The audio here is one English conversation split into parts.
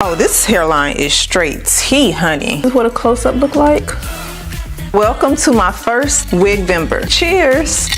Oh, this hairline is straight tea, honey. This is what a close-up look like. Welcome to my first wig Vember. Cheers.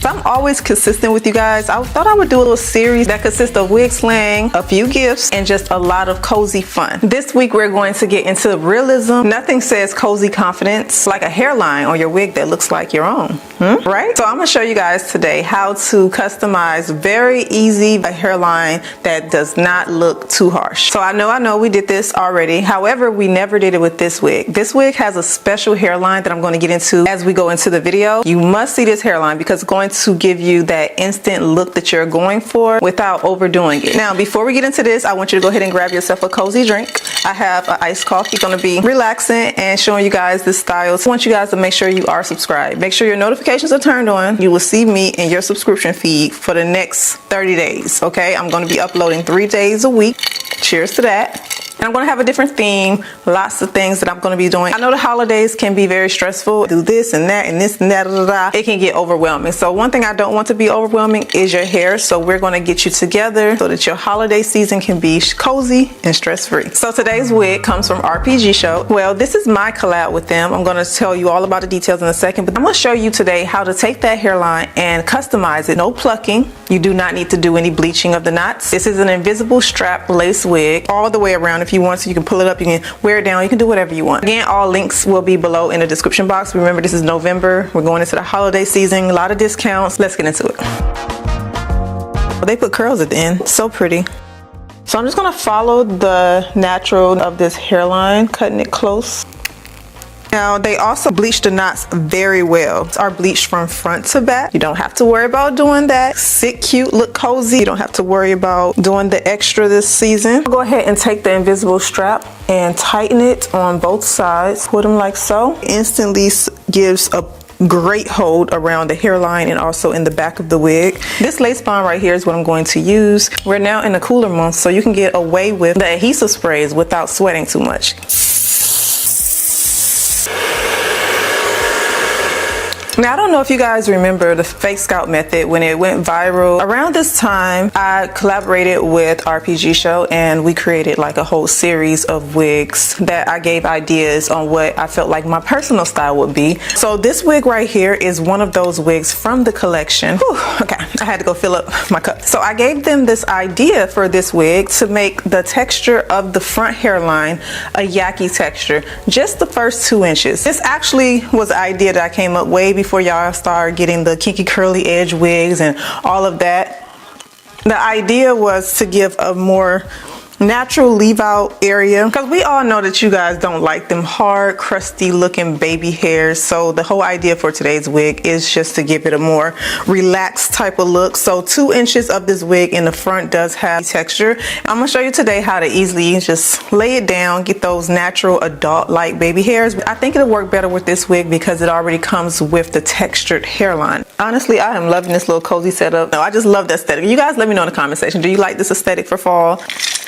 So I'm always consistent with you guys. I thought I would do a little series that consists of wig slang, a few gifts, and just a lot of cozy fun. This week we're going to get into realism. Nothing says cozy confidence like a hairline on your wig that looks like your own, right? So I'm gonna show you guys today how to customize very easy a hairline that does not look too harsh. So I know we did this already. However, we never did it with this wig. This wig has a special hairline that I'm going to get into as we go into the video. You must see this hairline because it's going to give you that instant look that you're going for without overdoing it. Now, before we get into this, I want you to go ahead and grab yourself a cozy drink. I have an iced coffee, going to be relaxing and showing you guys this style. So I want you guys to make sure you are subscribed. Make sure your notifications are turned on. You will see me in your subscription feed for the next 30 days. Okay, I'm going to be uploading 3 days a week. Cheers to that. And I'm going to have a different theme, lots of things that I'm going to be doing. I know the holidays can be very stressful. Do this and that and this and that. It can get overwhelming. So one thing I don't want to be overwhelming is your hair. So we're going to get you together so that your holiday season can be cozy and stress-free. So today's wig comes from RPGSHOW. Well, this is my collab with them. I'm going to tell you all about the details in a second, but I'm going to show you today how to take that hairline and customize it. No plucking. You do not need to do any bleaching of the knots. This is an invisible strap lace wig all the way around. If you want to, you can pull it up, you can wear it down, you can do whatever you want. Again, all links will be below in the description box. Remember, this is November. We're going into the holiday season, a lot of discounts. Let's get into it. Well, they put curls at the end. So pretty. So I'm just going to follow the natural of this hairline, cutting it close. Now, they also bleach the knots very well. It's are bleached from front to back. You don't have to worry about doing that. Sit cute, look cozy. You don't have to worry about doing the extra this season. Go ahead and take the invisible strap and tighten it on both sides. Put them like so. Instantly gives a great hold around the hairline and also in the back of the wig. This lace bond right here is what I'm going to use. We're now in the cooler months, so you can get away with the adhesive sprays without sweating too much. Now, I don't know if you guys remember the fake scalp method when it went viral. Around this time, I collaborated with RPGSHOW and we created like a whole series of wigs that I gave ideas on what I felt like my personal style would be. So this wig right here is one of those wigs from the collection. Whew, okay, I had to go fill up my cup. So I gave them this idea for this wig to make the texture of the front hairline a yaki texture, just the first 2 inches. This actually was an idea that I came up way before y'all start getting the kinky curly edge wigs and all of that. The idea was to give a more natural leave out area because we all know that you guys don't like them hard, crusty looking baby hairs. So the whole idea for today's wig is just to give it a more relaxed type of look. So 2 inches of this wig in the front does have texture. I'm gonna show you today how to easily just lay it down, get those natural adult like baby hairs. I think it'll work better with this wig because it already comes with the textured hairline. Honestly, I am loving this little cozy setup. No, I just love the aesthetic. You guys let me know in the comment section. Do you like this aesthetic for fall?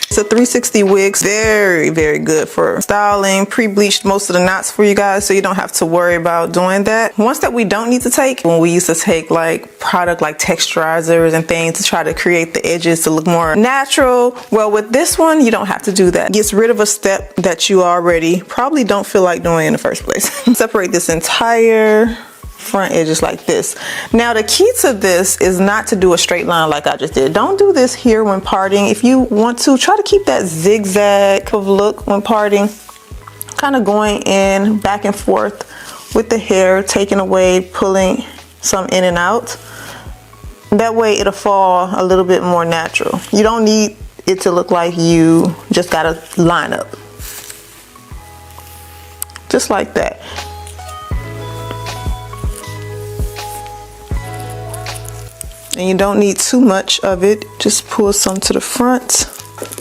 It's a 360 wig, very, very good for styling, pre-bleached most of the knots for you guys, so you don't have to worry about doing that. One step we don't need to take, when we used to take like product like texturizers and things to try to create the edges to look more natural. Well, with this one, you don't have to do that. It gets rid of a step that you already probably don't feel like doing in the first place. Separate this entire front edges like this. Now the key to this is not to do a straight line like I just did. Don't do this here when parting. If you want to, try to keep that zigzag of look when parting, kind of going in back and forth with the hair, taking away, pulling some in and out. That way it'll fall a little bit more natural. You don't need it to look like you just got to line up. Just like that. And you don't need too much of it. Just pull some to the front.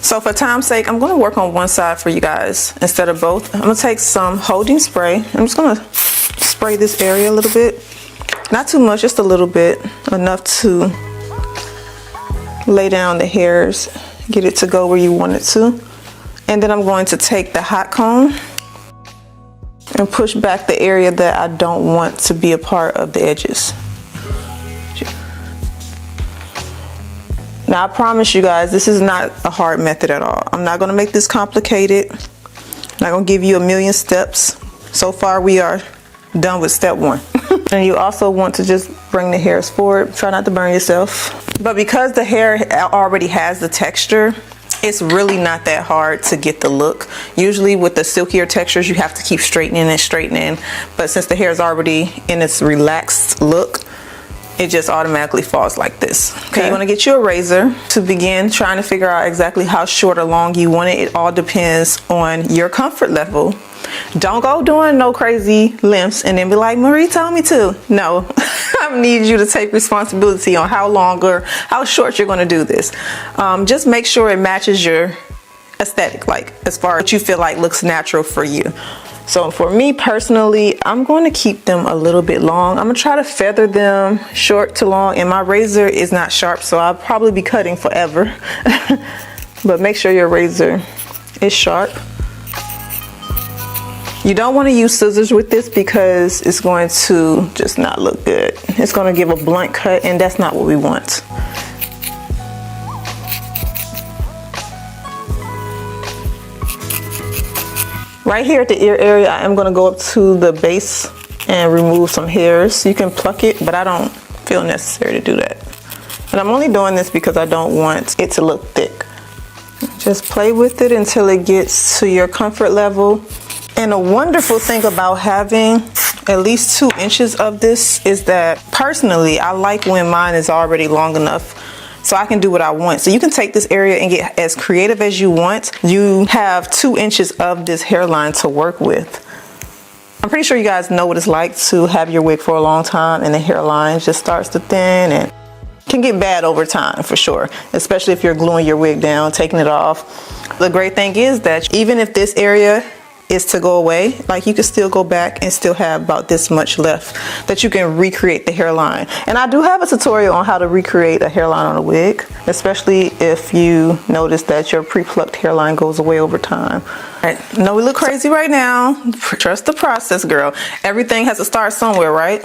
So for time's sake, I'm going to work on one side for you guys instead of both. I'm going to take some holding spray. I'm just going to spray this area a little bit. Not too much, just a little bit. Enough to lay down the hairs, get it to go where you want it to. And then I'm going to take the hot comb and push back the area that I don't want to be a part of the edges. Now I promise you guys, this is not a hard method at all. I'm not gonna make this complicated. I'm not gonna give you a million steps. So far we are done with step 1. And you also want to just bring the hairs forward. Try not to burn yourself. But because the hair already has the texture, it's really not that hard to get the look. Usually with the silkier textures, you have to keep straightening and straightening. But since the hair is already in its relaxed look, it just automatically falls like this. Okay, you want to get you a razor to begin trying to figure out exactly how short or long you want it. It all depends on your comfort level. Don't go doing no crazy lengths and then be like, Marie told me to. No, I need you to take responsibility on how long or how short you're going to do this. Just make sure it matches your aesthetic, like as far as what you feel like looks natural for you. So for me personally, I'm going to keep them a little bit long. I'm going to try to feather them short to long, and my razor is not sharp, so I'll probably be cutting forever. But make sure your razor is sharp. You don't want to use scissors with this because it's going to just not look good. It's going to give a blunt cut, and that's not what we want. Right here at the ear area, I am going to go up to the base and remove some hairs. You can pluck it, but I don't feel necessary to do that. And I'm only doing this because I don't want it to look thick. Just play with it until it gets to your comfort level. And a wonderful thing about having at least 2 inches of this is that personally, I like when mine is already long enough so I can do what I want. So you can take this area and get as creative as you want. You have 2 inches of this hairline to work with. I'm pretty sure you guys know what it's like to have your wig for a long time and the hairline just starts to thin and can get bad over time for sure, especially if you're gluing your wig down, taking it off. The great thing is that even if this area is to go away, like you can still go back and still have about this much left that you can recreate the hairline. And I do have a tutorial on how to recreate a hairline on a wig, especially if you notice that your pre-plucked hairline goes away over time. All right, I know we look crazy right now. Trust the process, girl. Everything has to start somewhere, right?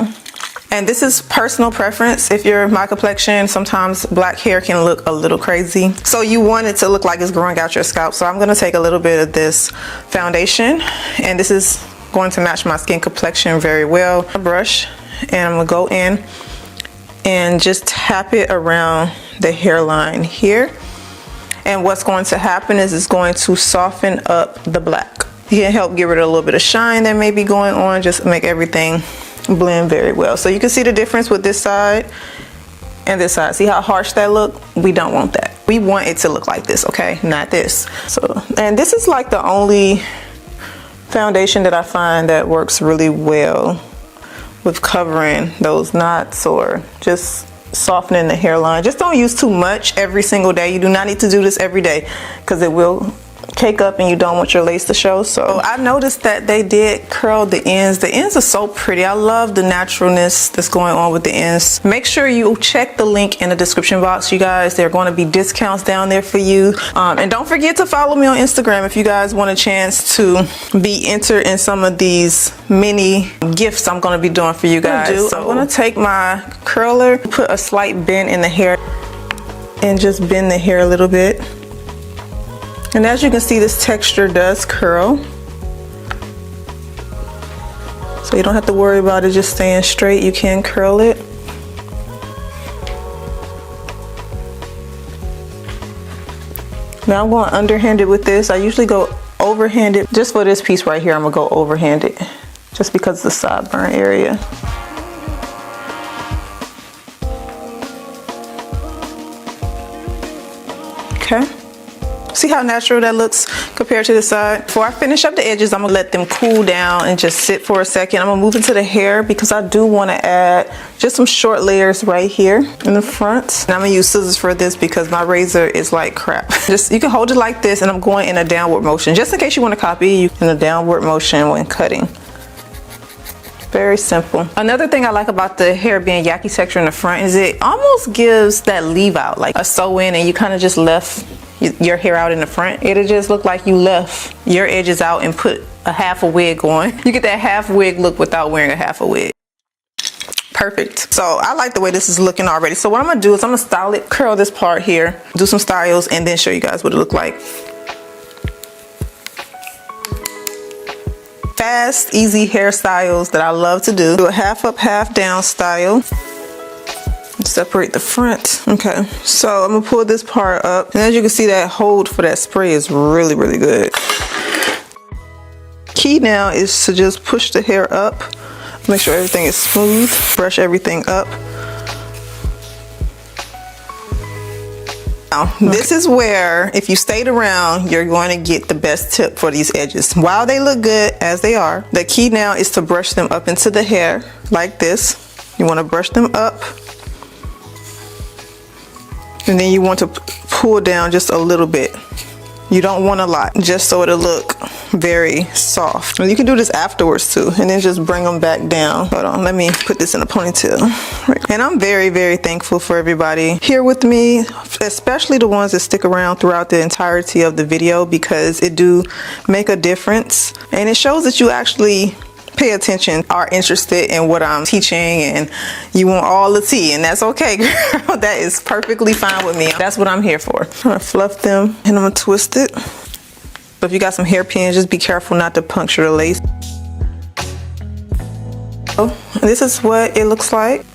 And this is personal preference. If you're my complexion, sometimes black hair can look a little crazy. So you want it to look like it's growing out your scalp. So I'm gonna take a little bit of this foundation, and this is going to match my skin complexion very well. A brush, and I'm gonna go in and just tap it around the hairline here. And what's going to happen is it's going to soften up the black. It can help get rid of a little bit of shine that may be going on, just make everything blend very well. So you can see the difference with this side and this side. See how harsh that look? We don't want that. We want it to look like this, okay? Not this. So, and this is like the only foundation that I find that works really well with covering those knots or just softening the hairline. Just don't use too much every single day. You do not need to do this every day because it will cake up and you don't want your lace to show. So I noticed that they did curl the ends. The ends are so pretty. I love the naturalness that's going on with the ends. Make sure you check the link in the description box, you guys. There are going to be discounts down there for you. And don't forget to follow me on Instagram if you guys want a chance to be entered in some of these mini gifts I'm going to be doing for you guys. So I'm going to take my curler, put a slight bend in the hair, and just bend the hair a little bit. And as you can see, this texture does curl. So you don't have to worry about it just staying straight. You can curl it. Now I'm going underhanded with this. I usually go overhanded. Just for this piece right here, I'm gonna go overhanded just because of the sideburn area. Okay. See how natural that looks compared to the side? Before I finish up the edges, I'm gonna let them cool down and just sit for a second. I'm gonna move into the hair because I do wanna add just some short layers right here in the front. And I'm gonna use scissors for this because my razor is like crap. Just, you can hold it like this, and I'm going in a downward motion. Just in case you wanna copy, you in a downward motion when cutting. Very simple. Another thing I like about the hair being yaki texture in the front is it almost gives that leave out, like a sew in and you kind of just left your hair out in the front. It'll just look like you left your edges out and put a half a wig on. You get that half wig look without wearing a half a wig. perfect. So I like the way this is looking already. So what I'm gonna do is I'm gonna style it, curl this part here, do some styles, and then show you guys what it look like. Fast, easy hairstyles that I love to do. Do a half up, half down style. Separate the front. Okay, so I'm gonna pull this part up, and as you can see, that hold for that spray is really, really good. Key now is to just push the hair up, make sure everything is smooth, brush everything up. Now, this is where, if you stayed around, you're going to get the best tip for these edges. While they look good as they are, the key now is to brush them up into the hair like this. You want to brush them up, and then you want to pull down just a little bit. You don't want a lot, just so it'll look very soft. And you can do this afterwards too, and then just bring them back down. Hold on, let me put this in a ponytail. And I'm very, very thankful for everybody here with me, especially the ones that stick around throughout the entirety of the video, because it do make a difference. And it shows that you actually pay attention, are interested in what I'm teaching, and you want all the tea, and that's okay, girl. That is perfectly fine with me. That's what I'm here for. I'm gonna fluff them and I'm gonna twist it. So if you got some hairpins, just be careful not to puncture the lace. So this is what it looks like.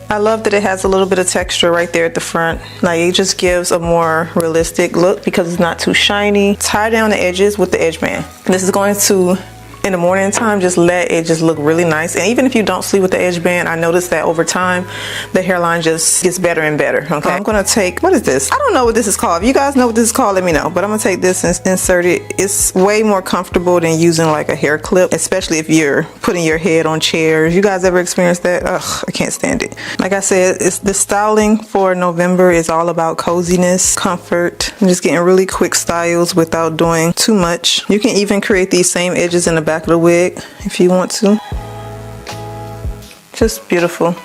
I love that it has a little bit of texture right there at the front. Like, it just gives a more realistic look because it's not too shiny. Tie down the edges with the edge band. And this is going to, in the morning time, just let it just look really nice. And even if you don't sleep with the edge band, I noticed that over time the hairline just gets better and better. Okay, so I'm gonna take, what is this? I don't know what this is called. If you guys know what this is called, let me know. But I'm gonna take this and insert it. It's way more comfortable than using like a hair clip, especially if you're putting your head on chairs. You guys ever experienced that? Ugh, I can't stand it. Like I said, it's the styling for November is all about coziness, comfort, and just getting really quick styles without doing too much. You can even create these same edges in the back of the wig if you want to. Just beautiful.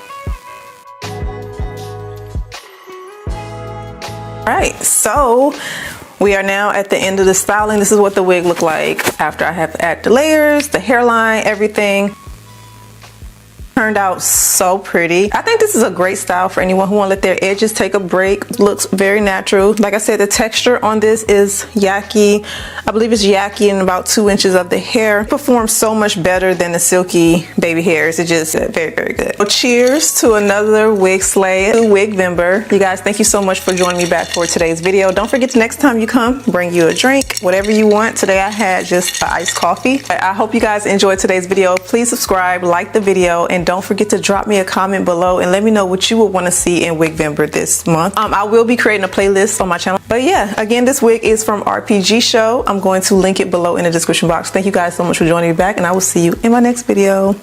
Alright, so we are now at the end of the styling. This is what the wig looked like after I have added the layers, the hairline, everything. Turned out so pretty. I think this is a great style for anyone who want to let their edges take a break. Looks very natural. Like I said, the texture on this is Yaky. I believe it's Yaky in about 2 inches of the hair. Performs so much better than the silky baby hairs. It's just very, very good. So cheers to another wig slay, wig vember. You guys, thank you so much for joining me back for today's video. Don't forget to next time you come, bring you a drink, whatever you want. Today I had just iced coffee. I hope you guys enjoyed today's video. Please subscribe, like the video, and don't forget to drop me a comment below and let me know what you would want to see in Wigvember this month. I will be creating a playlist on my channel. But yeah, again, this wig is from RPGSHOW. I'm going to link it below in the description box. Thank you guys so much for joining me back, and I will see you in my next video.